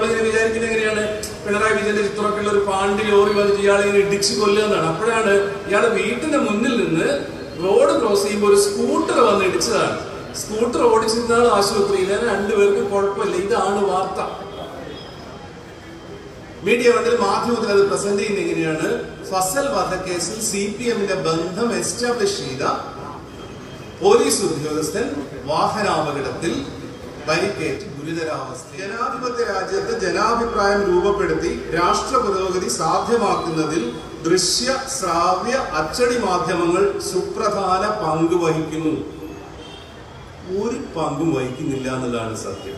വിചാരിക്കുന്നത് എങ്ങനെയാണ്? പിണറായി വിജയന്റെ ചിത്രമൊക്കെയുള്ള ഒരു പാണ്ടി ലോറി വന്നിട്ട് ഇയാളെ ഇടിച്ചു കൊല്ലുക എന്നാണ്. അപ്പോഴാണ് ഇയാളെ വീട്ടിന്റെ മുന്നിൽ നിന്ന് റോഡ് ക്രോസ് ചെയ്യുമ്പോൾ ഒരു സ്കൂട്ടർ വന്ന് ഇടിച്ചതാണ്. സ്കൂട്ടർ ഓടിച്ചിരുന്ന ആൾ ആശുപത്രിയിൽ, രണ്ടുപേർക്ക് കുഴപ്പമില്ല. ഇതാണ് വാർത്ത. മീഡിയ വണ്ടിൽ മാധ്യമത്തിൽ അത് പ്രസന്റ് ചെയ്യുന്നത് എങ്ങനെയാണ്? ഫസൽ വധക്കേസിൽ CPM-ന്റെ ബന്ധം എസ്റ്റാബ്ലിഷ് ചെയ്ത പോലീസ് ഉദ്യോഗസ്ഥൻ വാഹനാപകടത്തിൽ പരിക്കേറ്റ് ഗുരുതരാവസ്ഥ. ജനാധിപത്യ രാജ്യത്ത് ജനാഭിപ്രായം രൂപപ്പെടുത്തി രാഷ്ട്ര പുരോഗതി സാധ്യമാക്കുന്നതിൽ ദൃശ്യ, ശ്രാവ്യ, അച്ചടി മാധ്യമങ്ങൾ സുപ്രധാന പങ്ക് വഹിക്കുന്നു. ഒരു പങ്കും വഹിക്കുന്നില്ല എന്നുള്ളതാണ് സത്യം.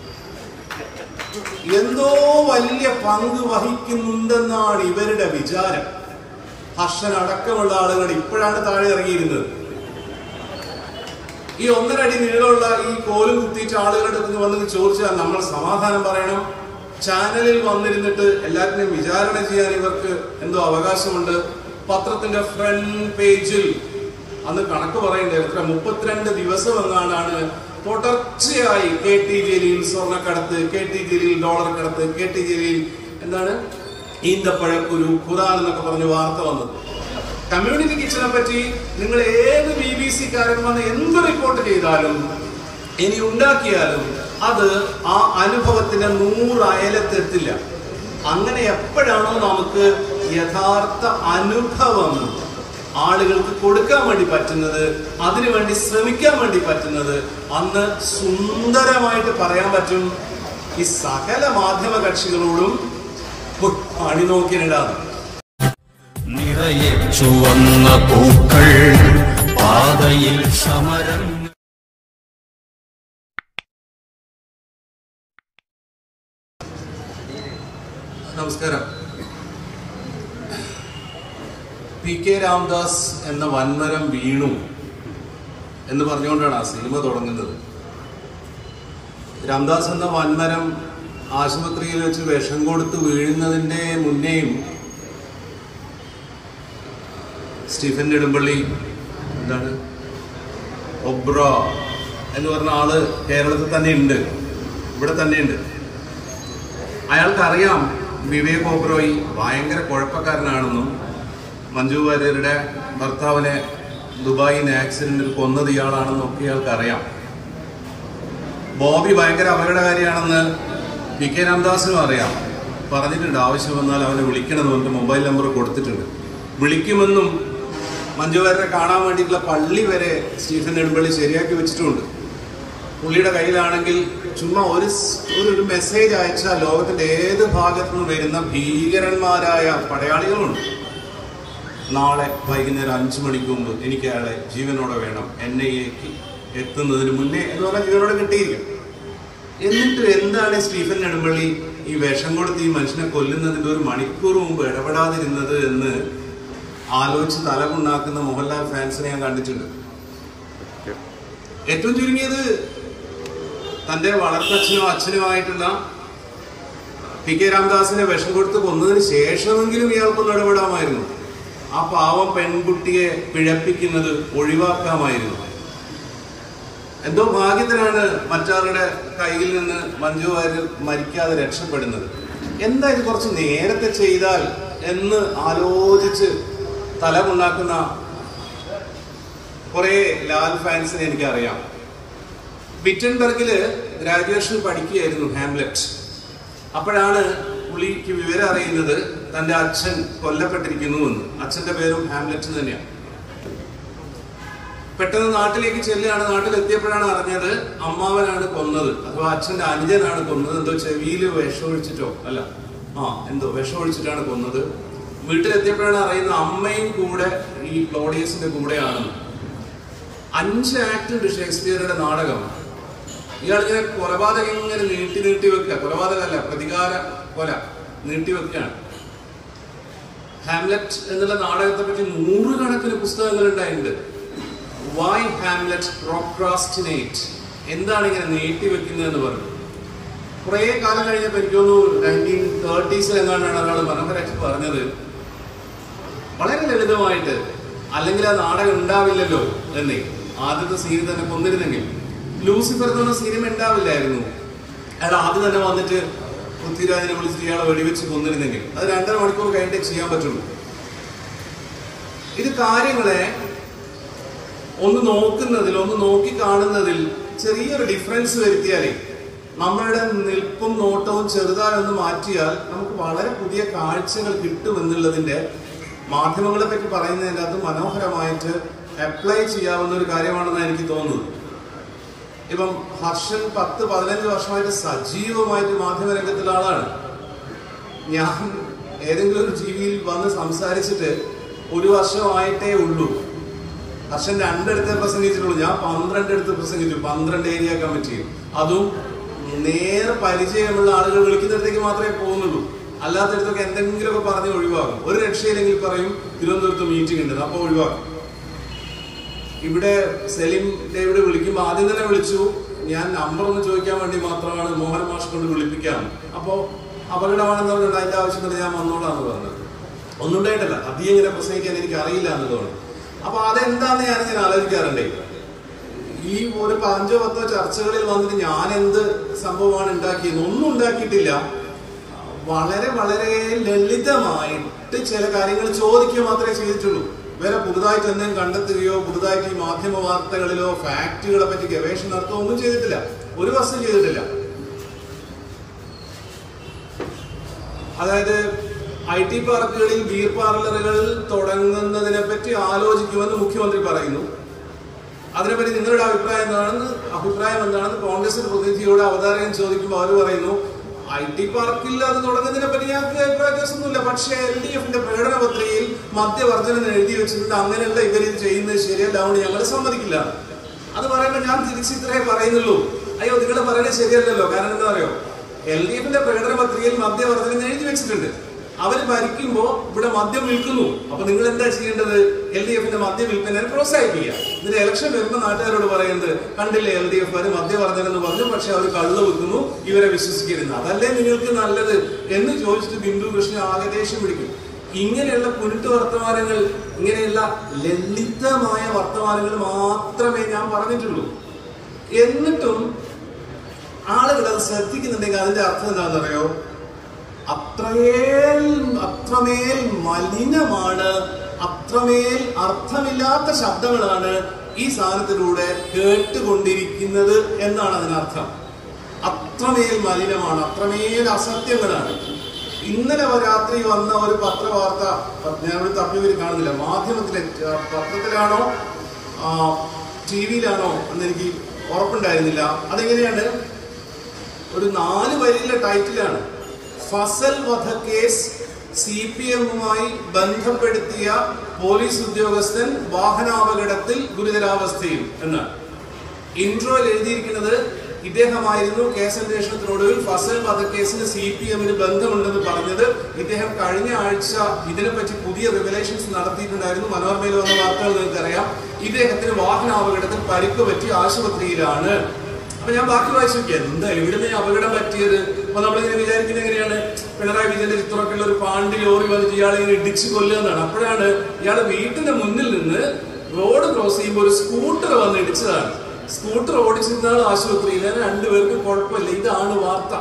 എന്തോ വലിയ പങ്ക് വഹിക്കുന്നുണ്ടെന്നാണ് ഇവരുടെ വിചാരം. ഹർഷൻ അടക്കമുള്ള ആളുകൾ ഇപ്പോഴാണ് താഴെ ഇറങ്ങിയിരുന്നത്. ഈ 1.5 അടി നീളമുള്ള ഈ കോലും കുത്തിയിട്ട് ആളുകളുടെ അടുത്ത് വന്നിട്ട് ചോദിച്ചാൽ നമ്മൾ സമാധാനം പറയണം. ചാനലിൽ വന്നിരുന്നിട്ട് എല്ലാത്തിനെയും വിചാരണ ചെയ്യാൻ ഇവർക്ക് എന്തോ അവകാശമുണ്ട്. പത്രത്തിന്റെ ഫ്രണ്ട് പേജിൽ അന്ന് കണക്ക് പറയേണ്ടത് എത്ര 32 ദിവസം എങ്ങാണ്ടാണ് തുടർച്ചയായി KT ജലീൽ സ്വർണ്ണക്കടത്ത്, KT ജലീൽ ഡോളർ കടത്ത്, KT ജലീൽ എന്താണ് ഈന്തപ്പഴക്കുരു, ഖുറാൻ എന്നൊക്കെ പറഞ്ഞ് വാർത്ത വന്നത്. കമ്മ്യൂണിറ്റി കിച്ചനെ പറ്റി നിങ്ങൾ ഏത് BBC-കാരൻ വന്ന് എന്ത് റിപ്പോർട്ട് ചെയ്താലും ഇനി ഉണ്ടാക്കിയാലും അത് ആ അനുഭവത്തിന്റെ 100 അയലത്തെത്തില്ല. അങ്ങനെ എപ്പോഴാണോ നമുക്ക് യഥാർത്ഥ അനുഭവം ആളുകൾക്ക് കൊടുക്കാൻ വേണ്ടി പറ്റുന്നത്, അതിനുവേണ്ടി ശ്രമിക്കാൻ വേണ്ടി പറ്റുന്നത്, അന്ന് സുന്ദരമായിട്ട് പറയാൻ പറ്റും ഈ സകല മാധ്യമ കക്ഷികളോടും പണി നോക്കിയിടാതെ. നിറയെ ചുവന്ന പൂക്കൾ പാതയിൽ സമരം. നമസ്കാരം. PK രാംദാസ് എന്ന വൻമരം വീണു എന്ന് പറഞ്ഞുകൊണ്ടാണ് ആ സിനിമ തുടങ്ങുന്നത്. രാംദാസ് എന്ന വൻമരം ആശുപത്രിയിൽ വെച്ച് വിഷം കൊടുത്ത് വീഴുന്നതിൻ്റെ മുന്നേയും സ്റ്റീഫൻ നെടുമ്പള്ളി, എന്താണ് ഒബ്ര എന്ന് പറഞ്ഞ ആള് കേരളത്തിൽ തന്നെ ഉണ്ട്, ഇവിടെ തന്നെയുണ്ട്. അയാൾക്കറിയാം വിവേക് ഒബ്രോയി ഭയങ്കര കുഴപ്പക്കാരനാണെന്നും മഞ്ജു വാര്യരുടെ ഭർത്താവിനെ ദുബായിൽ ആക്സിഡന്റിൽ കൊന്നത് ഇയാളാണെന്നും ഒക്കെ ഇയാൾക്കറിയാം. ബോബി ഭയങ്കര അപകടകാരിയാണെന്ന് PK രാംദാസിനും അറിയാം. പറഞ്ഞിട്ടുണ്ട് ആവശ്യം വന്നാൽ അവനെ വിളിക്കണമെന്ന് പറഞ്ഞിട്ട് മൊബൈൽ നമ്പർ കൊടുത്തിട്ടുണ്ട്. വിളിക്കുമെന്നും മഞ്ജു വാര്യരെ കാണാൻ വേണ്ടിയിട്ടുള്ള പള്ളി വരെ സ്റ്റീഫൻ നെടുമ്പള്ളി ശരിയാക്കി വെച്ചിട്ടുണ്ട്. പുള്ളിയുടെ കയ്യിലാണെങ്കിൽ ചുമ്മാ ഒരു മെസ്സേജ് അയച്ചാൽ ലോകത്തിന്റെ ഏത് ഭാഗത്തു നിന്ന് വരുന്ന ഭീകരന്മാരായ പടയാളികളുണ്ട്. നാളെ വൈകുന്നേരം 5 മണിക്ക് മുമ്പ് എനിക്ക് അയാളെ ജീവനോടെ വേണം, NIA-ക്ക് എത്തുന്നതിന് മുന്നേ എന്ന് പറഞ്ഞാൽ ജീവനോടെ കിട്ടിയിരിക്കും. എന്നിട്ട് എന്താണ് സ്റ്റീഫൻ നെടുമ്പള്ളി ഈ വിഷം കൊടുത്ത് ഈ മനുഷ്യനെ കൊല്ലുന്നതിന്റെ 1 മണിക്കൂർ മുമ്പ് ഇടപെടാതിരുന്നത് എന്ന് ആലോചിച്ച് തലമുണ്ടാക്കുന്ന മോഹൻലാൽ ഫാൻസിനെ ഞാൻ കണ്ടിട്ടുണ്ട്. ഏറ്റവും ചുരുങ്ങിയത് തന്റെ വളർത്തച്ഛനോ അച്ഛനുമായിട്ടുള്ള PK രാംദാസിനെ വിഷം കൊടുത്ത് കൊന്നതിന് ശേഷമെങ്കിലും ഇയാൾക്കൊന്ന് ഇടപെടാമായിരുന്നു. ആ പാവം പെൺകുട്ടിയെ പിഴപ്പിക്കുന്നത് ഒഴിവാക്കാമായിരുന്നു. എന്തോ ഭാഗ്യത്തിനാണ് മറ്റാളുടെ കയ്യിൽ നിന്ന് മഞ്ജു വാര്യർ മരിക്കാതെ രക്ഷപ്പെടുന്നത്. എന്താ ഇത് കുറച്ച് നേരത്തെ ചെയ്താൽ എന്ന് ആലോചിച്ച് തലമുണ്ടാക്കുന്ന കുറെ ലാൽ ഫാൻസിനെ എനിക്കറിയാം. വിറ്റൻബർഗില് ഗ്രാജുവേഷൻ പഠിക്കുകയായിരുന്നു ഹാംലെറ്റ്. അപ്പോഴാണ് പുള്ളിക്ക് വിവരം അറിയുന്നത് തന്റെ അച്ഛൻ കൊല്ലപ്പെട്ടിരിക്കുന്നു എന്ന്. അച്ഛന്റെ പേരും ഹാംലെറ്റ് തന്നെയാണ്. പെട്ടെന്ന് നാട്ടിലേക്ക് ചെല്ലുകയാണ്. നാട്ടിലെത്തിയപ്പോഴാണ് അറിഞ്ഞത് അമ്മാവനാണ് കൊന്നത്, അഥവാ അച്ഛന്റെ അനുജനാണ് കൊന്നത്. എന്തോ ചെവിയിൽ വിഷമൊഴിച്ചിട്ടോ എന്തോ വിഷമൊഴിച്ചിട്ടാണ് കൊന്നത്. വീട്ടിലെത്തിയപ്പോഴാണ് അറിയുന്നത് അമ്മയും കൂടെ ഈ ക്ലോഡിയസിന്റെ കൂടെയാണെന്ന്. 5 ആക്ട് ഉണ്ട് ഷേക്സ്പിയറുടെ നാടകം. ഇയാളിങ്ങനെ കൊലപാതകം ഇങ്ങനെ നീട്ടി വെക്കുക. കൊലപാതകമല്ല, പ്രതികാര കൊല നീട്ടിവെക്കുകയാണ്. ഹാംലെറ്റ് എന്നുള്ള നാടകത്തെ പറ്റി 100 കണക്കിന് പുസ്തകങ്ങൾ ഉണ്ടായിട്ടുണ്ട്. വൈ ഹാംലെറ്റ് പ്രോക്രാസ്റ്റിനേറ്റ്, എന്താണ് ഇങ്ങനെ നീട്ടിവെക്കുന്നതെന്ന് പറഞ്ഞു. കുറേ കാലം കഴിഞ്ഞപ്പോൾ എനിക്കൊന്നു 1930s എങ്ങാണ്ടാണ് ഒരാൾ മനോഹരായിട്ട് പറഞ്ഞത്, വളരെ ലളിതമായിട്ട്, അല്ലെങ്കിൽ ആ നാടകം ഉണ്ടാവില്ലല്ലോ എന്നേ. ആദ്യത്തെ സീനിൽ തന്നെ കൊന്നിരുന്നെങ്കിൽ ലൂസിഫർ എന്ന് പറഞ്ഞ സിനിമ ഉണ്ടാവില്ലായിരുന്നു. അയാൾ ആദ്യം തന്നെ വന്നിട്ട് പൃഥ്വിരാജിനെ വിളിച്ചിട്ട് ഇയാളെ വെടിവെച്ച് കൊന്നിരുന്നെങ്കിൽ അത് 2.5 മണിക്കൂർ കഴിഞ്ഞിട്ടേ ചെയ്യാൻ പറ്റുള്ളൂ. ഇത് കാര്യങ്ങളെ ഒന്ന് നോക്കുന്നതിൽ, ഒന്ന് നോക്കി കാണുന്നതിൽ ചെറിയൊരു ഡിഫറൻസ് വരുത്തിയാലേ, നമ്മളുടെ നിൽപ്പും നോട്ടവും ചെറുതായി ഒന്ന് മാറ്റിയാൽ നമുക്ക് വളരെ പുതിയ കാഴ്ചകൾ കിട്ടുമെന്നുള്ളതിന്റെ മാധ്യമങ്ങളെ പറ്റി പറയുന്നതിൻ്റെ അത് മനോഹരമായിട്ട് അപ്ലൈ ചെയ്യാവുന്ന ഒരു കാര്യമാണെന്നാണ് എനിക്ക് തോന്നുന്നത്. ഇപ്പം ഹർഷൻ 10-15 വർഷമായിട്ട് സജീവമായിട്ട് മാധ്യമരംഗത്തുള്ള ആളാണ്. ഞാൻ ഏതെങ്കിലും ഒരു ജീവിയിൽ വന്ന് സംസാരിച്ചിട്ട് 1 വർഷമായിട്ടേ ഉള്ളൂ. ഹർഷൻ 2 അടുത്തേ പ്രസംഗിച്ചിട്ടുള്ളൂ. ഞാൻ 12 അടുത്ത് പ്രസംഗിച്ചു, 12 ഏരിയ കമ്മിറ്റിയും. അതും നേർ പരിചയമുള്ള ആളുകൾ വിളിക്കുന്നിടത്തേക്ക് മാത്രമേ പോകുന്നുള്ളൂ. അല്ലാത്തടത്തൊക്കെ എന്തെങ്കിലുമൊക്കെ പറഞ്ഞ് ഒഴിവാക്കും. ഒരു രക്ഷയില്ലെങ്കിൽ പറയും തിരുവനന്തപുരത്ത് മീറ്റിംഗ് ഉണ്ട്, അപ്പോൾ ഒഴിവാക്കും. ഇവിടെ സെലിം ഡേവിഡ് വിളിക്കുമ്പോൾ ആദ്യം തന്നെ വിളിച്ചു, ഞാൻ നമ്പർ ഒന്ന് ചോദിക്കാൻ വേണ്ടി മാത്രമാണ് മോഹൻ മാഷ് കൊണ്ട് വിളിപ്പിക്കാം, അപ്പോൾ അപകടമാണെന്ന് പറഞ്ഞിട്ട് അതിന്റെ ആവശ്യത്തിന് ഞാൻ വന്നോളാന്ന് പറഞ്ഞത്. ഒന്നും ഉണ്ടായിട്ടല്ല, അധികം ഇങ്ങനെ പ്രസംഗിക്കാൻ എനിക്ക് അറിയില്ല എന്നുള്ളതാണ്. അപ്പൊ അതെന്താന്ന് ഞാൻ ആലോചിക്കാറുണ്ടേ. ഈ ഒരു 5-10 ചർച്ചകളിൽ വന്നിട്ട് ഞാൻ എന്ത് സംഭവമാണ് ഉണ്ടാക്കിയത്? ഒന്നും ഉണ്ടാക്കിയിട്ടില്ല. വളരെ വളരെ ലളിതമായിട്ട് ചില കാര്യങ്ങൾ ചോദിക്കുക മാത്രമേ ചെയ്തിട്ടുള്ളൂ. വേറെ പുതുതായിട്ട് എന്തെങ്കിലും കണ്ടെത്തുകയോ പുതുതായിട്ട് ഈ മാധ്യമ വാർത്തകളിലോ ഫാക്ടുകളെ പറ്റി ഗവേഷണം നടത്തുകയോ ഒന്നും ചെയ്തിട്ടില്ല. ഒരു വർഷം ചെയ്തിട്ടില്ല. അതായത് IT പാർക്കുകളിൽ ബീർ പാർലറുകൾ തുടങ്ങുന്നതിനെ പറ്റി ആലോചിക്കുമെന്ന് മുഖ്യമന്ത്രി പറയുന്നു. അതിനെപ്പറ്റി നിങ്ങളുടെ അഭിപ്രായം എന്താണെന്ന് കോൺഗ്രസിന്റെ പ്രതിനിധിയോട് അവതാരകൻ ചോദിക്കുമ്പോൾ അവർ പറയുന്നു, IT പാർക്കിൽ അത് തുടങ്ങുന്നതിനെ പറ്റി ഞങ്ങൾക്ക് അഭിപ്രായ വ്യത്യാസമൊന്നുമില്ല, പക്ഷേ LDFന്റെ പ്രകടന പത്രികയിൽ മദ്യവർജനം എഴുതി വെച്ചിട്ടുണ്ട്, അങ്ങനെയുള്ള ഇവരിത് ചെയ്യുന്നത് ശരിയല്ല, അതുകൊണ്ട് ഞങ്ങൾ സമ്മതിക്കില്ല. അത് പറയുമ്പോൾ ഞാൻ തിരിച്ചിത്രേ പറയുന്നുള്ളൂ, അയ്യോ നിങ്ങൾ പറയുന്നത് ശരിയല്ലല്ലോ. കാരണം എന്താ പറയുക, LDFന്റെ പ്രകടന പത്രികയിൽ മദ്യവർജനം എഴുതി വെച്ചിട്ടുണ്ട്. അവർ ഭരിക്കുമ്പോൾ ഇവിടെ മദ്യം വിൽക്കുന്നു. അപ്പൊ നിങ്ങൾ എന്താ ചെയ്യേണ്ടത്? LDFന്റെ മദ്യ വിൽപ്പനയെ പ്രോത്സാഹിപ്പിക്കുക. ഇതിന്റെ ഇലക്ഷൻ വരുമ്പോൾ നാട്ടുകാരോട് പറയുന്നത്, കണ്ടില്ലേ LDF മദ്യവർജനം എന്ന് പറഞ്ഞു, പക്ഷെ അവർ കള്ള് വിൽക്കുന്നു, ഇവരെ വിശ്വസിക്കരുത്, അതല്ലേ നിങ്ങൾക്ക് നല്ലത് എന്ന് ചോദിച്ചിട്ട് ബിന്ദു കൃഷ്ണ ആകെ ദേഷ്യം പിടിക്കും. ഇങ്ങനെയുള്ള കുരുട്ട് വർത്തമാനങ്ങൾ, ഇങ്ങനെയുള്ള ലളിതമായ വർത്തമാനങ്ങൾ മാത്രമേ ഞാൻ പറഞ്ഞിട്ടുള്ളൂ. എന്നിട്ടും ആളുകൾ അത് ശ്രദ്ധിക്കുന്നുണ്ടെങ്കിൽ അതിന്റെ അർത്ഥം എന്താണെന്ന് അറിയോ? അത്രമേൽ മലിനമാണ്, അത്രമേൽ അർത്ഥമില്ലാത്ത ശബ്ദങ്ങളാണ് ഈ സാധനത്തിലൂടെ കേട്ടുകൊണ്ടിരിക്കുന്നത് എന്നാണ് അതിനർത്ഥം. അത്രമേൽ മലിനമാണ്, അത്രമേൽ അസത്യങ്ങളാണ്. ഇന്നലെ രാത്രി വന്ന ഒരു പത്രവാർത്ത ഞാനിവിടെ തപ്പിവരി കാണുന്നില്ല, മാധ്യമത്തിലെ പത്രത്തിലാണോ TV-യിലാണോ എന്നെനിക്ക് ഉറപ്പുണ്ടായിരുന്നില്ല. അതെങ്ങനെയാണ്? ഒരു 4 വരിയിലെ ടൈറ്റിലാണ്, ഫസൽ വധക്കേസ് CPM-മായി ബന്ധപ്പെടുത്തിയ പോലീസ് ഉദ്യോഗസ്ഥൻ വാഹനാപകടത്തിൽ ഗുരുതരാവസ്ഥയിൽ എന്നാണ്. ഇൻട്രോയിൽ എഴുതിയിരിക്കുന്നത് ഇദ്ദേഹമായിരുന്നു കേസന്വേഷണത്തിനൊടുവിൽ ഫസൽ വധക്കേസിന് CPM-ന് ബന്ധമുണ്ടെന്ന് പറഞ്ഞത്. ഇദ്ദേഹം കഴിഞ്ഞ ആഴ്ച ഇതിനെപ്പറ്റി പുതിയ റിവലേഷൻസ് നടത്തിയിട്ടുണ്ടായിരുന്നു. മനോരമയിൽ വന്ന വാർത്തകൾ നിങ്ങൾക്കറിയാം. ഇദ്ദേഹത്തിന് വാഹനാപകടത്തിൽ പരിക്ക് പറ്റി ആശുപത്രിയിലാണ്. അപ്പൊ ഞാൻ ബാക്കി വായിച്ചു നോക്കി, എന്താ എവിടുന്ന് അപകടം പറ്റിയത്? അപ്പൊ നമ്മളിങ്ങനെ വിചാരിക്കുന്നത് എങ്ങനെയാണ്, പിണറായി വിജയന്റെ ചിത്രമൊക്കെയുള്ള ഒരു പാണ്ടി ലോറി വന്നിട്ട് ഇയാളെ ഇങ്ങനെ ഇടിച്ചു കൊല്ലുക എന്നാണ്. അപ്പോഴാണ് ഇയാളെ വീട്ടിന്റെ മുന്നിൽ നിന്ന് റോഡ് ക്രോസ് ചെയ്യുമ്പോൾ ഒരു സ്കൂട്ടർ വന്ന് ഇടിച്ചതാണ്. സ്കൂട്ടർ ഓടിച്ചിരുന്ന ആൾ ആശുപത്രിയിൽ, 2 പേർക്ക് കുഴപ്പമില്ല. ഇതാണ് വാർത്ത.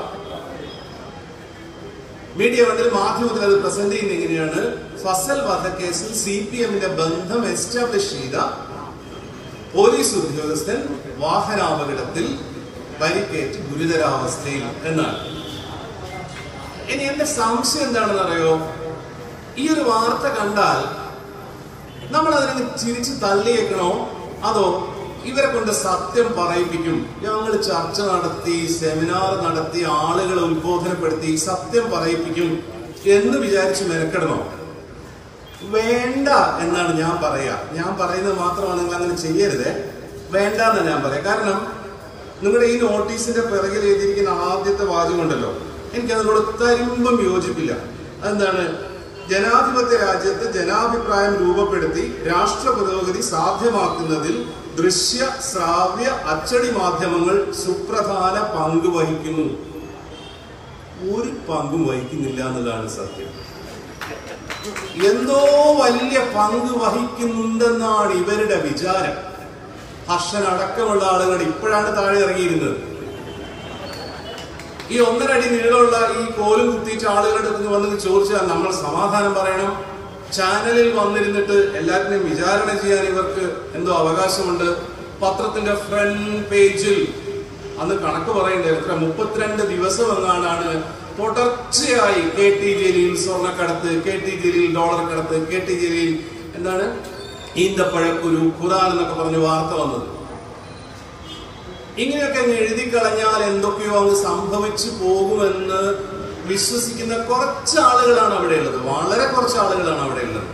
മീഡിയ വണ്ടിൽ മാധ്യമത്തിൽ അത് പ്രസന്റ് ചെയ്യുന്നത് എങ്ങനെയാണ്? ഫസൽ വധക്കേസിൽ CPM-ന്റെ ബന്ധം എസ്റ്റാബ്ലിഷ് ചെയ്ത പോലീസ് ഉദ്യോഗസ്ഥൻ വാഹനാപകടത്തിൽ പരിക്കേറ്റ് ഗുരുതരാവസ്ഥയിൽ എന്നാണ്. ഇനി എന്റെ സംശയം എന്താണെന്ന് അറിയോ? ഈ ഒരു വാർത്ത കണ്ടാൽ നമ്മൾ അതിനെ ചിരിച്ച് തള്ളിയേക്കണോ, അതോ ഇവരെ കൊണ്ട് സത്യം പറയിപ്പിക്കും, ഞങ്ങൾ ചർച്ച നടത്തി, സെമിനാർ നടത്തി, ആളുകളെ ഉത്ബോധനപ്പെടുത്തി സത്യം പറയിപ്പിക്കും എന്ന് വിചാരിച്ച് മെനക്കെടണോ? വേണ്ട എന്നാണ് ഞാൻ പറയാ. ഞാൻ പറയുന്നത് മാത്രമാണ്, നിങ്ങൾ അങ്ങനെ ചെയ്യരുത്, വേണ്ട എന്നാണ് ഞാൻ പറയാം. കാരണം നിങ്ങളുടെ ഈ നോട്ടീസിന്റെ പിറകിൽ എഴുതിയിരിക്കുന്ന ആദ്യത്തെ വാചകമുണ്ടല്ലോ, എനിക്കതിനോട് തരുമ്പം യോജിപ്പില്ല. അതെന്താണ്? ജനാധിപത്യ രാജ്യത്ത് ജനാഭിപ്രായം രൂപപ്പെടുത്തി രാഷ്ട്ര പുരോഗതി സാധ്യമാക്കുന്നതിൽ ദൃശ്യ, ശ്രാവ്യ, അച്ചടി മാധ്യമങ്ങൾ സുപ്രധാന പങ്ക് വഹിക്കുന്നു. ഒരു പങ്കും വഹിക്കുന്നില്ല എന്നുള്ളതാണ് സത്യം. എന്തോ വലിയ പങ്ക് വഹിക്കുന്നുണ്ടെന്നാണ് ഇവരുടെ വിചാരം. ഹർഷൻ അടക്കമുള്ള ആളുകൾ ഇപ്പോഴാണ് താഴെ ഇറങ്ങിയിരുന്നത്. ഈ 1.5 അടി നീളമുള്ള ഈ കോലും കുത്തിയിട്ട് ആളുകളുടെ അടുത്ത് വന്ന് ചോദിച്ചാൽ നമ്മൾ സമാധാനം പറയണം. ചാനലിൽ വന്നിരുന്നിട്ട് എല്ലാത്തിനെയും വിചാരണ ചെയ്യാൻ ഇവർക്ക് എന്തോ അവകാശമുണ്ട്. പത്രത്തിന്റെ ഫ്രണ്ട് പേജിൽ അന്ന് കണക്ക് പറയേണ്ടത് എത്ര 32 ദിവസം എങ്ങാനാണ് തുടർച്ചയായി KT ജലീൽ സ്വർണ്ണക്കടത്ത്, KT ജലീൽ ഡോളർ കടത്ത്, KT ജലീൽ എന്താണ് ഈന്തപ്പഴക്കുരു, ഖുറാൻ എന്നൊക്കെ പറഞ്ഞ് വാർത്ത വന്നത്. ഇങ്ങനെയൊക്കെ അങ്ങ് എഴുതി കളഞ്ഞാൽ എന്തൊക്കെയോ അങ്ങ് സംഭവിച്ചു പോകുമെന്ന് വിശ്വസിക്കുന്ന കുറച്ച് ആളുകളാണ് അവിടെ ഉള്ളത്. വളരെ കുറച്ച് ആളുകളാണ് അവിടെ ഉള്ളത്.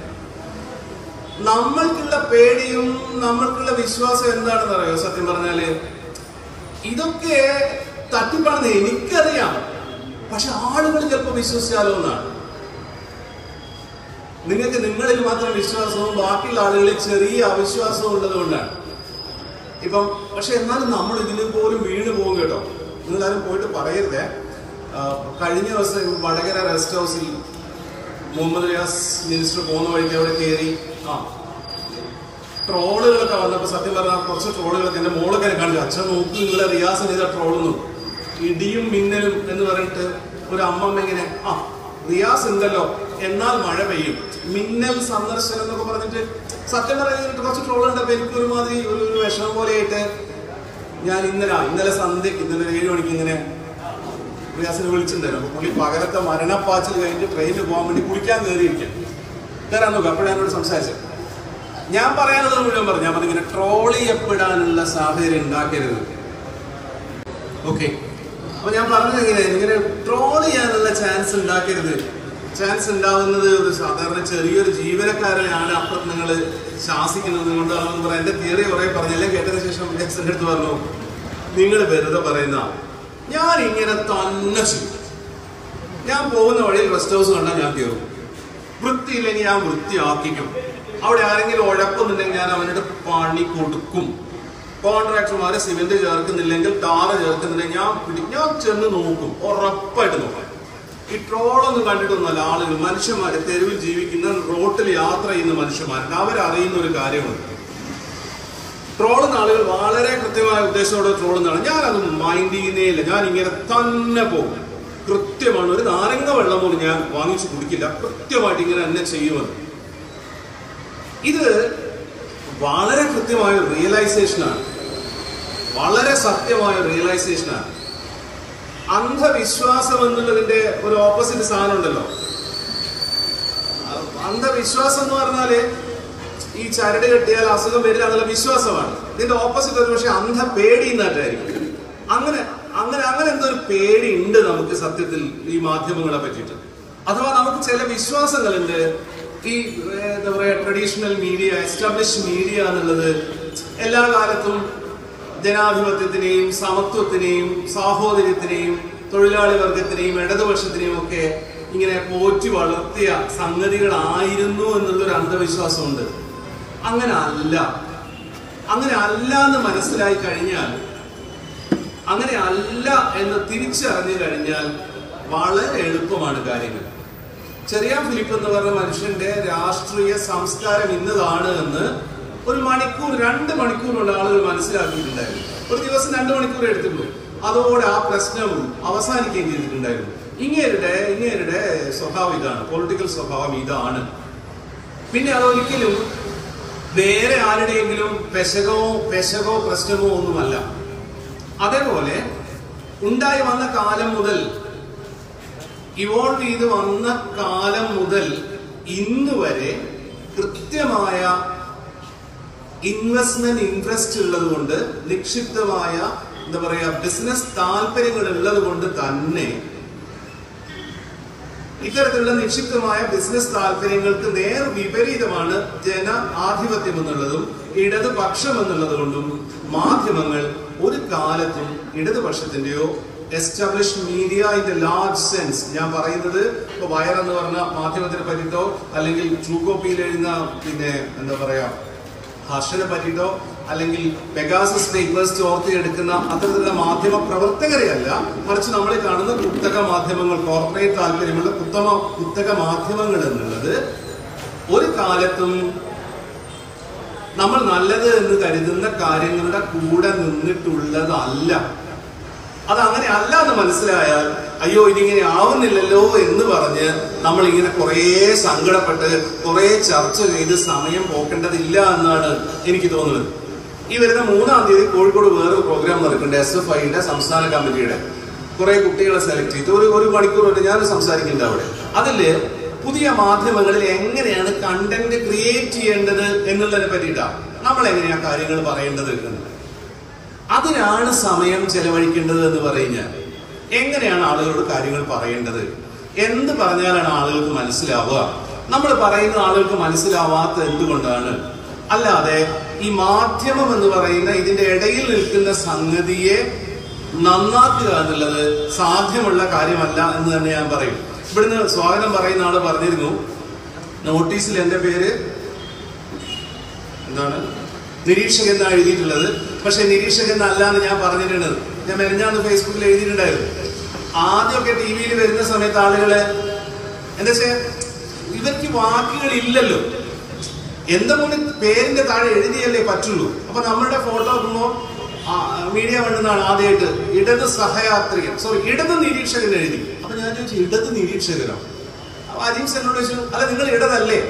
നമ്മൾക്കുള്ള പേടിയും നമ്മൾക്കുള്ള വിശ്വാസം എന്താണെന്ന് അറിയോ? സത്യം പറഞ്ഞാല് ഇതൊക്കെ തട്ടിപ്പാണെന്ന് എനിക്കറിയാം. പക്ഷെ ആളുകൾ ചിലപ്പോൾ വിശ്വസിച്ചാലോ എന്നാണ്. നിങ്ങൾക്ക് നിങ്ങളിൽ മാത്രം വിശ്വാസവും ബാക്കിയുള്ള ആളുകളിൽ ചെറിയ അവിശ്വാസവും ഉള്ളത് കൊണ്ടാണ്. ഇപ്പം പക്ഷെ എന്നാലും നമ്മൾ ഇതിൽ പോലും വീണ് പോകും കേട്ടോ. നിങ്ങളാരും പോയിട്ട് പറയരുതേ. കഴിഞ്ഞ ദിവസം വടകര റെസ്റ്റ് ഹൗസിൽ മുഹമ്മദ് റിയാസ് മിനിസ്റ്റർ പോകുന്ന വഴിക്ക് അവിടെ കയറി ട്രോളുകളൊക്കെ വന്നപ്പോൾ സത്യം പറഞ്ഞാൽ കുറച്ച് ട്രോളുകളൊക്കെ എന്റെ മോളൊക്കെ കാണിച്ചു. അച്ഛൻ നോക്കി നിങ്ങളെ റിയാസിന് ഇതാ ട്രോളുന്നു, ഇടിയും മിന്നലും എന്ന് പറഞ്ഞിട്ട് ഒരു അമ്മമ്മ ഇങ്ങനെ റിയാസ് ഉണ്ടല്ലോ എന്നാൽ മഴ പെയ്യും, മിന്നൽ സന്ദർശനം എന്നൊക്കെ പറഞ്ഞിട്ട് സത്യം പറഞ്ഞിട്ട് കുറച്ച് ട്രോളുണ്ട്. അപ്പൊ എനിക്കൊരുമാതിരി ഒരു വിഷമം പോലെ ആയിട്ട് ഞാൻ ഇന്നലെ സന്ധ്യക്ക് ഇന്നലെ 7 മണിക്ക് ഇങ്ങനെ റിയാസിനെ വിളിച്ചിട്ടുണ്ടായിരുന്നു. അപ്പൊ പുള്ളി പകരത്തെ മരണപ്പാച്ചിൽ കഴിഞ്ഞിട്ട് ട്രെയിനിൽ പോകാൻ വേണ്ടി കുളിക്കാൻ കയറാൻ നോക്കുക. അപ്പോഴാണ് എന്നോട് സംസാരിച്ചത്. ഞാൻ പറയാനുള്ളത് മുഴുവൻ പറഞ്ഞു. ഞാൻ പറഞ്ഞിങ്ങനെ ട്രോൾ ചെയ്യപ്പെടാനുള്ള സാഹചര്യം ഉണ്ടാക്കരുത്. ഓക്കെ, അപ്പൊ ഞാൻ പറഞ്ഞത് ഇങ്ങനെ ട്രോൾ ചെയ്യാനുള്ള ചാൻസ് ഉണ്ടാക്കരുത്. ചാൻസ് ഉണ്ടാവുന്നത് ഒരു സാധാരണ ചെറിയൊരു ജീവനക്കാരനെയാണ് അപ്പുറത്ത് നിങ്ങൾ ശാസിക്കുന്നത് കൊണ്ടാണെന്ന് പറയാം. എന്റെ തിയറി കുറെ പറഞ്ഞു. എല്ലാം കേട്ടതിന് ശേഷം എന്റെ അടുത്ത് പറഞ്ഞു, നിങ്ങൾ വെറുതെ പറയുന്ന, ഞാൻ ഇങ്ങനെ തന്നെ ചെയ്യും. ഞാൻ പോകുന്ന വഴിയിൽ റെസ്റ്റ് ഹൗസ് കണ്ടാൽ ഞാൻ കയറും, വൃത്തിയില്ലെങ്കിൽ ഞാൻ വൃത്തിയാക്കിക്കും. അവിടെ ആരെങ്കിലും ഉഴപ്പുന്നുണ്ടെങ്കിൽ ഞാൻ അവനോട് പണി കൊടുക്കും. കോൺട്രാക്ടർമാരെ സിമെന്റ് ചേർക്കുന്നില്ലെങ്കിൽ ടാറ് ചേർക്കുന്നില്ലെങ്കിൽ ഞാൻ ചെന്ന് നോക്കും, ഉറപ്പായിട്ട് നോക്കാം. ഈ ട്രോളൊന്നും കണ്ടിട്ടൊന്നുമല്ല ആളുകൾ, മനുഷ്യന്മാര് തെരുവിൽ ജീവിക്കുന്ന റോട്ടിൽ യാത്ര ചെയ്യുന്ന മനുഷ്യന്മാരുണ്ട്. അവരറിയുന്ന ഒരു കാര്യമുണ്ട്. ട്രോളുന്ന ആളുകൾ വളരെ കൃത്യമായ ഉദ്ദേശത്തോടെ ട്രോളുന്നതാണ്. ഞാനത് മൈൻഡ് ചെയ്യുന്നേ ഇല്ല. ഞാൻ ഇങ്ങനെ തന്നെ പോകും. കൃത്യമാണ്. ഒരു നാരങ്ങ വെള്ളം പോലും ഞാൻ വാങ്ങിച്ചു കുടിക്കില്ല. കൃത്യമായിട്ട് ഇങ്ങനെ തന്നെ ചെയ്യുമെന്ന്. ഇത് വളരെ കൃത്യമായ റിയലൈസേഷനാണ്, വളരെ സത്യമായ റിയലൈസേഷനാണ്. അന്ധവിശ്വാസം എന്നുള്ളതിന്റെ ഒരു ഓപ്പോസിറ്റ് സാധനം ഉണ്ടല്ലോ. അന്ധവിശ്വാസം എന്ന് പറഞ്ഞാല് ഈ ചരട് കെട്ടിയാൽ അസുഖം വരില്ല എന്നുള്ള വിശ്വാസമാണ്. ഇതിന്റെ ഓപ്പോസിറ്റ് ഒരു പക്ഷെ അന്ധ പേടി എന്നായിട്ടായിരിക്കും. അങ്ങനെ എന്തോ ഒരു പേടി ഉണ്ട് നമുക്ക് സത്യത്തിൽ ഈ മാധ്യമങ്ങളെ പറ്റിയിട്ട്. അഥവാ നമുക്ക് ചില വിശ്വാസങ്ങളുണ്ട്. ഈ എന്താ പറയാ ട്രഡീഷണൽ മീഡിയ, എസ്റ്റാബ്ലിഷ് മീഡിയ എന്നുള്ളത് എല്ലാ കാലത്തും ജനാധിപത്യത്തിനെയും സമത്വത്തിനെയും സാഹോദര്യത്തിനെയും തൊഴിലാളി വർഗത്തിനെയും ഇടതുപക്ഷത്തിനെയും ഒക്കെ ഇങ്ങനെ പോറ്റി വളർത്തിയ സംഗതികളായിരുന്നു എന്നുള്ളൊരു അന്ധവിശ്വാസമുണ്ട്. അങ്ങനെ അല്ല എന്ന് മനസ്സിലായി കഴിഞ്ഞാൽ, അങ്ങനെ അല്ല എന്ന് തിരിച്ചറിഞ്ഞു കഴിഞ്ഞാൽ വളരെ എളുപ്പമാണ് കാര്യങ്ങൾ. ചെറിയാൻ ഫിലിപ്പ് എന്ന് പറഞ്ഞ മനുഷ്യന്റെ രാഷ്ട്രീയ സംസ്കാരം ഇന്നതാണ് എന്ന് ഒരു മണിക്കൂർ 2 മണിക്കൂറുള്ള ആളുകൾ മനസ്സിലാക്കിയിട്ടുണ്ടായിരുന്നു. ഒരു ദിവസം 2 മണിക്കൂർ എടുത്തിട്ടുള്ളൂ. അതോടെ ആ പ്രശ്നം അവസാനിക്കുകയും ചെയ്തിട്ടുണ്ടായിരുന്നു. ഇങ്ങേരുടെ സ്വഭാവം ഇതാണ്, പൊളിറ്റിക്കൽ സ്വഭാവം ഇതാണ്. പിന്നെ അതൊരിക്കലും വേറെ ആരുടെയെങ്കിലും പെശകോ പ്രശ്നമോ ഒന്നുമല്ല. അതേപോലെ ഉണ്ടായി വന്ന കാലം മുതൽ, ഇവോൾവ് ചെയ്ത് വന്ന കാലം മുതൽ ഇന്ന് വരെ കൃത്യമായ ഇൻട്രസ്റ്റ് ഉള്ളത് കൊണ്ട്, നിക്ഷിപ്തമായ എന്താ പറയാ ബിസിനസ് താല്പര്യങ്ങൾ ഉള്ളത് കൊണ്ട് തന്നെ ഇത്തരത്തിലുള്ള നിക്ഷിപ്തമായ ബിസിനസ് താല്പര്യങ്ങൾക്ക് നേർ വിപരീതമാണ് ജന ആധിപത്യം എന്നുള്ളതും ഇടതുപക്ഷം എന്നുള്ളത് കൊണ്ടും മാധ്യമങ്ങൾ ഒരു കാലത്തും ഇടതുപക്ഷത്തിന്റെയോ establish media in the large sense, ഞാൻ പറയുന്നത് ഇപ്പൊ വയർ എന്ന് പറഞ്ഞ മാധ്യമത്തിനെ പറ്റിയിട്ടോ അല്ലെങ്കിൽ ട്രൂ കോപ്പിയിൽ എഴുതുന്ന പിന്നെ എന്താ പറയാ ഹർഷനെ പറ്റിയിട്ടോ അല്ലെങ്കിൽ പെഗാസസ് പേപ്പേഴ്സ് ചോർത്തിയെടുക്കുന്ന അത്തരത്തിലുള്ള മാധ്യമ പ്രവർത്തകരെയല്ല, മറിച്ച് നമ്മൾ കാണുന്ന കുത്തക മാധ്യമങ്ങൾ, കോർപ്പറേറ്റ് താല്പര്യമുള്ള കുത്തക മാധ്യമങ്ങൾ എന്നുള്ളത് ഒരു കാലത്തും നമ്മൾ നല്ലത് എന്ന് കരുതുന്ന കാര്യങ്ങളുടെ കൂടെ നിന്നിട്ടുള്ളതല്ല. അത് അങ്ങനെ അല്ല എന്ന് മനസ്സിലായാൽ അയ്യോ ഇതിങ്ങനെ ആവുന്നില്ലല്ലോ എന്ന് പറഞ്ഞ് നമ്മളിങ്ങനെ കുറേ സങ്കടപ്പെട്ട് കുറേ ചർച്ച ചെയ്ത് സമയം പോക്കേണ്ടതില്ല എന്നാണ് എനിക്ക് തോന്നുന്നത്. ഈ വരുന്ന 3-ാം തീയതി കോഴിക്കോട് വേറൊരു പ്രോഗ്രാം നടക്കുന്നുണ്ട്. SFIയുടെ സംസ്ഥാന കമ്മിറ്റിയുടെ കുറെ കുട്ടികളെ സെലക്ട് ചെയ്ത് ഒരു മണിക്കൂർ കൊണ്ട് ഞാൻ സംസാരിക്കുന്നുണ്ട് അവിടെ. അതില് പുതിയ മാധ്യമങ്ങളിൽ എങ്ങനെയാണ് കണ്ടന്റ് ക്രിയേറ്റ് ചെയ്യേണ്ടത് എന്നുള്ളതിനെ പറ്റിയിട്ടാണ് നമ്മൾ എങ്ങനെയാ കാര്യങ്ങൾ പറയേണ്ടത് എന്ന്. അതിനാണ് സമയം ചെലവഴിക്കേണ്ടത് എന്ന് പറഞ്ഞാൽ എങ്ങനെയാണ് ആളുകളോട് കാര്യങ്ങൾ പറയേണ്ടത്, എന്ത് പറഞ്ഞാലാണ് ആളുകൾക്ക് മനസ്സിലാവുക, നമ്മൾ പറയുന്ന ആളുകൾക്ക് മനസ്സിലാവാത്ത എന്തുകൊണ്ടാണ്. അല്ലാതെ ഈ മാധ്യമം എന്ന് പറയുന്ന ഇതിന്റെ ഇടയിൽ നിൽക്കുന്ന സംഗതിയെ നന്നാക്കുക എന്നുള്ളത് സാധ്യമുള്ള കാര്യമല്ല എന്ന് തന്നെ ഞാൻ പറയും. ഇവിടുന്ന് സ്വാഗതം പറയുന്ന ആള് പറഞ്ഞിരുന്നു, നോട്ടീസിൽ എന്റെ പേര് എന്താണ് നിരീക്ഷകൻ എന്നാണ് എഴുതിയിട്ടുള്ളത്. പക്ഷെ നിരീക്ഷകൻ അല്ല എന്ന് ഞാൻ പറഞ്ഞിട്ടുണ്ട്. ഞാൻ മെനഞ്ഞാന്ന് ഫേസ്ബുക്കിൽ എഴുതിയിട്ടുണ്ടായിരുന്നു. ആദ്യമൊക്കെ TV-യിൽ വരുന്ന സമയത്ത് ആളുകള് എന്താ വെച്ചാ ഇവർക്ക് വാക്കുകൾ ഇല്ലല്ലോ, എന്താ മുന്നിൽ പേരിന്റെ താഴെ എഴുതിയല്ലേ പറ്റുള്ളൂ. അപ്പൊ നമ്മളുടെ ഫോട്ടോ വെക്കുമ്പോ മീഡിയ വേണ്ടുന്നതാണ് ആദ്യമായിട്ട് ഇടത് സഹയാത്രികൻ, ഇടത് നിരീക്ഷകൻ എഴുതി. അപ്പൊ ഞാൻ ചോദിച്ചു ഇടത് നിരീക്ഷകനോ? അപ്പൊ അജീംസ് എന്നോട് ചോദിച്ചു അല്ല നിങ്ങൾ ഇടതല്ലേ?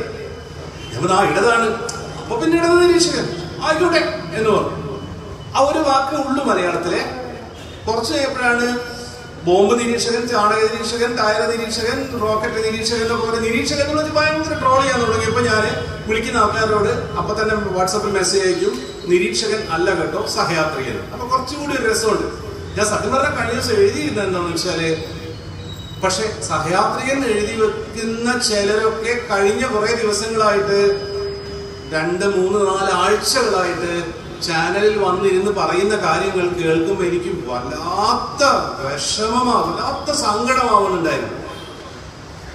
ഞാൻ ഇടതാണ്. അപ്പൊ പിന്നെ ഇടത് നിരീക്ഷകൻ ആയിക്കോട്ടെ എന്ന് പറഞ്ഞു. ആ ഒരു വാക്ക് ഉള്ളു മലയാളത്തിലെ. കുറച്ച് കഴിയപ്പോഴാണ് ബോംബ് നിരീക്ഷകൻ, ചാണക നിരീക്ഷകൻ, ടയർ നിരീക്ഷകൻ, റോക്കറ്റ് നിരീക്ഷകൻ എന്നൊക്കെ പറഞ്ഞ നിരീക്ഷകൻ എന്ന് വെച്ചാൽ ഭയങ്കര ട്രോൾ ചെയ്യാൻ തുടങ്ങിയപ്പോൾ ഞാൻ വിളിക്കുന്ന ആൾക്കാരോട് അപ്പൊ തന്നെ വാട്സാപ്പിൽ മെസ്സേജ് അയക്കും, നിരീക്ഷകൻ അല്ല കേട്ടോ സഹയാത്രികൻ. അപ്പൊ കുറച്ചുകൂടി ഒരു രസമുണ്ട്. ഞാൻ സത്യം പറഞ്ഞ കഴിഞ്ഞ ദിവസം എഴുതിയിരുന്നത് എന്താണെന്ന് വെച്ചാല്, പക്ഷെ സഹയാത്രികൻ എഴുതി വെക്കുന്ന ചിലരൊക്കെ കഴിഞ്ഞ കുറെ ദിവസങ്ങളായിട്ട് 2, 3, 4 ആഴ്ചകളായിട്ട് ചാനലിൽ വന്നിരുന്ന് പറയുന്ന കാര്യങ്ങൾ കേൾക്കുമ്പോൾ എനിക്ക് വല്ലാത്ത വല്ലാത്ത സങ്കടമാവുന്നുണ്ടായിരുന്നു.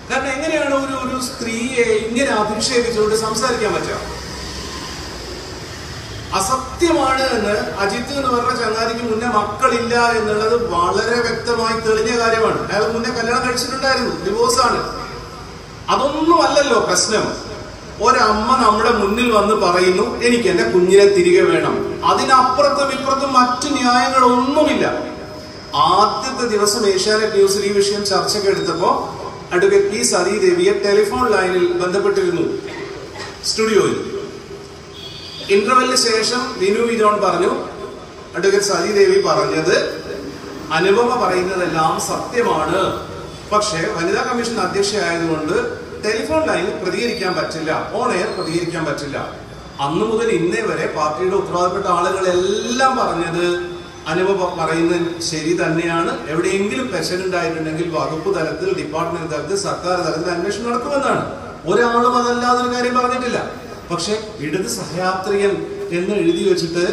കാരണം എങ്ങനെയാണ് ഒരു സ്ത്രീയെ ഇങ്ങനെ അധിക്ഷേപിച്ചുകൊണ്ട് സംസാരിക്കാൻ പറ്റുക? അസത്യമാണ് എന്ന് അജിത്ത് എന്ന് പറഞ്ഞ ചങ്ങാതിക്ക് മുന്നേ മക്കളില്ല എന്നുള്ളത് വളരെ വ്യക്തമായി തെളിഞ്ഞ കാര്യമാണ്. അയാൾ മുന്നേ കല്യാണം കഴിച്ചിട്ടുണ്ടായിരുന്നു, ഡിവോഴ്സാണ്. അതൊന്നും അല്ലല്ലോ പ്രശ്നം. ഒരമ്മ നമ്മുടെ മുന്നിൽ വന്ന് പറയുന്നു എനിക്ക് എന്റെ കുഞ്ഞിനെ തിരികെ വേണം. അതിനപ്പുറത്തും ഇപ്പുറത്തും മറ്റു ന്യായങ്ങളൊന്നുമില്ല. ആദ്യത്തെ ദിവസം ഏഷ്യാനെറ്റ് ന്യൂസിൽ ഈ വിഷയം ചർച്ചയ്ക്ക് എടുത്തപ്പോ അഡ്വക്കേറ്റ് പി സതീദേവിയെ ടെലിഫോൺ ലൈനിൽ ബന്ധപ്പെട്ടിരുന്നു സ്റ്റുഡിയോയിൽ. ഇന്റർവെല്ലിന് ശേഷം വിനു വിജോൺ പറഞ്ഞു അഡ്വക്കേറ്റ് സതീദേവി പറഞ്ഞത് അനുപമ പറയുന്നതെല്ലാം സത്യമാണ്, പക്ഷേ വനിതാ കമ്മീഷൻ അധ്യക്ഷയായതുകൊണ്ട് ടെലിഫോൺ ലൈനിൽ പ്രതികരിക്കാൻ പറ്റില്ല, ഓൺ എയർ പ്രതികരിക്കാൻ പറ്റില്ല. അന്നു മുതൽ ഇന്നേ വരെ പാർട്ടിയുടെ ഉത്തരവാദപ്പെട്ട ആളുകളെല്ലാം പറഞ്ഞത് അനുപമ പറയുന്നത് ശരി തന്നെയാണ്. എവിടെയെങ്കിലും പെർസെന്റ് ഉണ്ടായിട്ടുണ്ടെങ്കിൽ വകുപ്പ് തലത്തിൽ, ഡിപ്പാർട്ട്മെന്റ് തലത്തിൽ, സർക്കാർ തലത്തിൽ അന്വേഷണം നടക്കുമെന്നാണ്. ഒരാളും അതല്ലാതൊരു കാര്യം പറഞ്ഞിട്ടില്ല. പക്ഷെ ഇടത് സഹയാത്രികൻ എന്ന് എഴുതി വെച്ചിട്ട്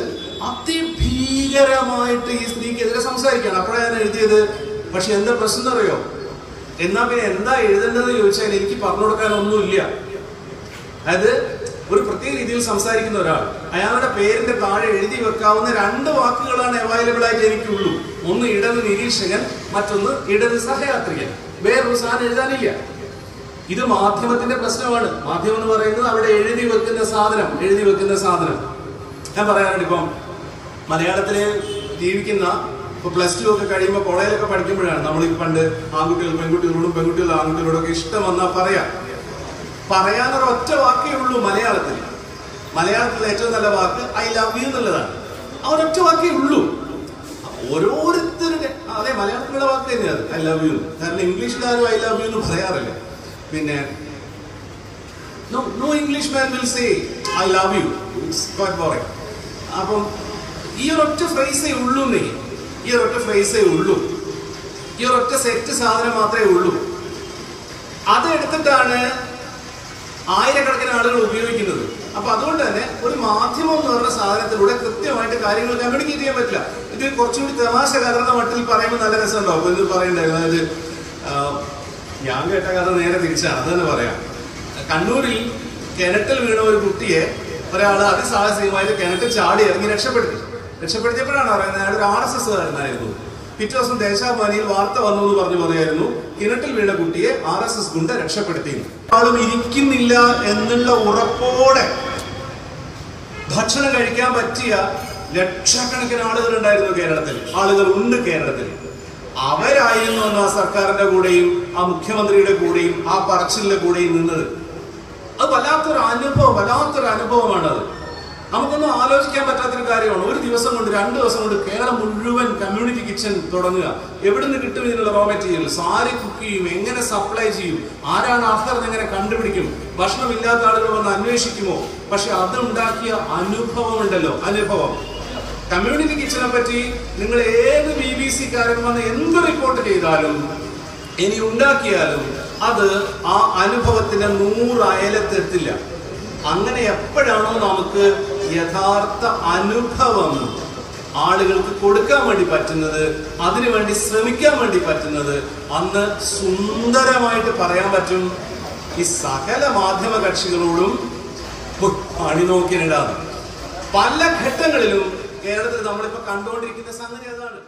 അതിഭീകരമായിട്ട് ഈ സ്ത്രീക്കെതിരെ സംസാരിക്കുകയാണ്. അപ്പോഴാണ് ഞാൻ എഴുതിയത്. പക്ഷെ എന്താ പ്രശ്നം അറിയോ? എന്നാ പിന്നെ എന്താ എഴുതേണ്ടതെന്ന് ചോദിച്ചാൽ എനിക്ക് പറഞ്ഞു കൊടുക്കാനൊന്നുമില്ല. അതായത് ഒരു പ്രത്യേക രീതിയിൽ സംസാരിക്കുന്ന ഒരാൾ, അയാളുടെ പേരിന്റെ താഴെ എഴുതി വെക്കാവുന്ന 2 വാക്കുകളാണ് അവൈലബിൾ ആയിട്ട് എനിക്കുള്ളൂ. ഒന്ന് ഇടത് നിരീക്ഷകൻ, മറ്റൊന്ന് ഇടത് സഹയാത്രികൻ. വേറൊരു സാധനം എഴുതാനില്ല. ഇത് മാധ്യമത്തിന്റെ പ്രശ്നമാണ്. മാധ്യമം എന്ന് പറയുന്നത് അവിടെ എഴുതി വെക്കുന്ന സാധനം. ഞാൻ പറയാറുണ്ട്, ഇപ്പം മലയാളത്തില് ജീവിക്കുന്ന ഇപ്പൊ +2 ഒക്കെ കഴിയുമ്പോൾ കോളേജിലൊക്കെ പഠിക്കുമ്പോഴാണ് നമ്മൾ ഈ പണ്ട് ആൺകുട്ടികൾ പെൺകുട്ടികളോടും പെൺകുട്ടികൾ ആൺകുട്ടികളോടൊക്കെ ഇഷ്ടം വന്നാൽ പറയാനൊരു ഒറ്റ വാക്കേ ഉള്ളൂ മലയാളത്തിൽ. മലയാളത്തിലെ ഏറ്റവും നല്ല വാക്ക് ഐ ലവ് യു എന്നുള്ളതാണ്. ആ ഒരൊറ്റ വാക്കേ ഉള്ളൂ. ഓരോരുത്തരുടെ അതെ മലയാളത്തിലുള്ള വാക്ക് തന്നെയാണ് ഐ ലവ് യു. കാരണം ഇംഗ്ലീഷിലാരും ഐ ലവ് യു എന്ന് പറയാറില്ല. പിന്നെ no English man will say I love you. It's quite boring. അപ്പം ഈ ഒരൊറ്റ ഫ്രേസേ ഉള്ളൂ. ഈ ഒരൊറ്റ ഫ്രേസേ ഉള്ളൂ. ഈ ഒരൊറ്റ സെറ്റ് സാധനം മാത്രമേ ഉള്ളൂ. അതെടുത്തിട്ടാണ് ആയിരക്കണക്കിന് ആളുകൾ ഉപയോഗിക്കുന്നത്. അപ്പൊ അതുകൊണ്ട് തന്നെ ഒരു മാധ്യമം എന്ന് പറഞ്ഞ സാധനത്തിലൂടെ കൃത്യമായിട്ട് കാര്യങ്ങൾ കമ്മ്യൂണിക്കേറ്റ് ചെയ്യാൻ പറ്റില്ല. ഇത് കുറച്ചുകൂടി തമാശ കലർന്ന മട്ടിൽ പറയുമ്പോൾ നല്ല രസമുണ്ടാവും. ഇത് പറയണ്ടായിരുന്നു. അതായത് ഞാൻ കേട്ട കഥ നേരെ തിരിച്ചാണ്. അത് തന്നെ പറയാം. കണ്ണൂരിൽ കിണറ്റിൽ വീണ ഒരു കുട്ടിയെ ഒരാൾ അതിസാഹസികമായിട്ട് കിണറ്റിൽ ചാടി ഇറങ്ങി രക്ഷപ്പെടുത്തിയപ്പോഴാണ് പറയുന്നത് അയാൾ ഒരു RSSകാരനായിരുന്നു. പിറ്റേ ദിവസം ദേശാഭിമാനിയിൽ വാർത്ത വന്നു എന്ന് പറയായിരുന്നു കിണറ്റിൽ വീണ കുട്ടിയെ RSS ഗുണ്ട രക്ഷപ്പെടുത്തി. ആളും ഇരിക്കുന്നില്ല എന്നുള്ള ഉറപ്പോടെ ഭക്ഷണം കഴിക്കാൻ പറ്റിയ ലക്ഷക്കണക്കിന് ആളുകൾ ഉണ്ടായിരുന്നു കേരളത്തിൽ. ആളുകൾ ഉണ്ട് കേരളത്തിൽ. അവരായിരുന്നു അന്ന് ആ സർക്കാരിന്റെ കൂടെയും ആ മുഖ്യമന്ത്രിയുടെ കൂടെയും ആ പറച്ചിലിന്റെ കൂടെയും നിന്നത്. അത് വല്ലാത്തൊരു അനുഭവമാണത്. നമുക്കൊന്നും ആലോചിക്കാൻ പറ്റാത്തൊരു കാര്യമാണ്. ഒരു ദിവസം കൊണ്ട് 2 ദിവസം കൊണ്ട് കേരളം മുഴുവൻ കമ്മ്യൂണിറ്റി കിച്ചൺ തുടങ്ങുക. എവിടെ നിന്ന് കിട്ടും ഇതിനുള്ള റോ മെറ്റീരിയൽസ്? ആര് കുക്ക് ചെയ്യും? എങ്ങനെ സപ്ലൈ ചെയ്യും? ആരാണ് അർഹർ? എങ്ങനെ കണ്ടുപിടിക്കും? ഭക്ഷണമില്ലാത്ത ആളുകൾ വന്ന് അന്വേഷിക്കുമോ? പക്ഷെ അതുണ്ടാക്കിയ അനുഭവം കമ്മ്യൂണിറ്റി കിച്ചനെ പറ്റി നിങ്ങൾ ഏത് BBC-കാരൻ വന്ന് എന്ത് റിപ്പോർട്ട് ചെയ്താലും ഇനി ഉണ്ടാക്കിയാലും അത് ആ അനുഭവത്തിന്റെ 100 അയലത്തെത്തില്ല. അങ്ങനെ എപ്പോഴാണോ നമുക്ക് യഥാർത്ഥ അനുഭവം ആളുകൾക്ക് കൊടുക്കാൻ വേണ്ടി പറ്റുന്നത്, അതിനുവേണ്ടി ശ്രമിക്കാൻ വേണ്ടി പറ്റുന്നത്, അന്ന് സുന്ദരമായിട്ട് പറയാൻ പറ്റും ഈ സകല മാധ്യമ കക്ഷികളോടും പണി നോക്കിയിടാണ്. പല ഘട്ടങ്ങളിലും കേരളത്തിൽ നമ്മളിപ്പോ കണ്ടുകൊണ്ടിരിക്കുന്ന സംഗതി അതാണ്.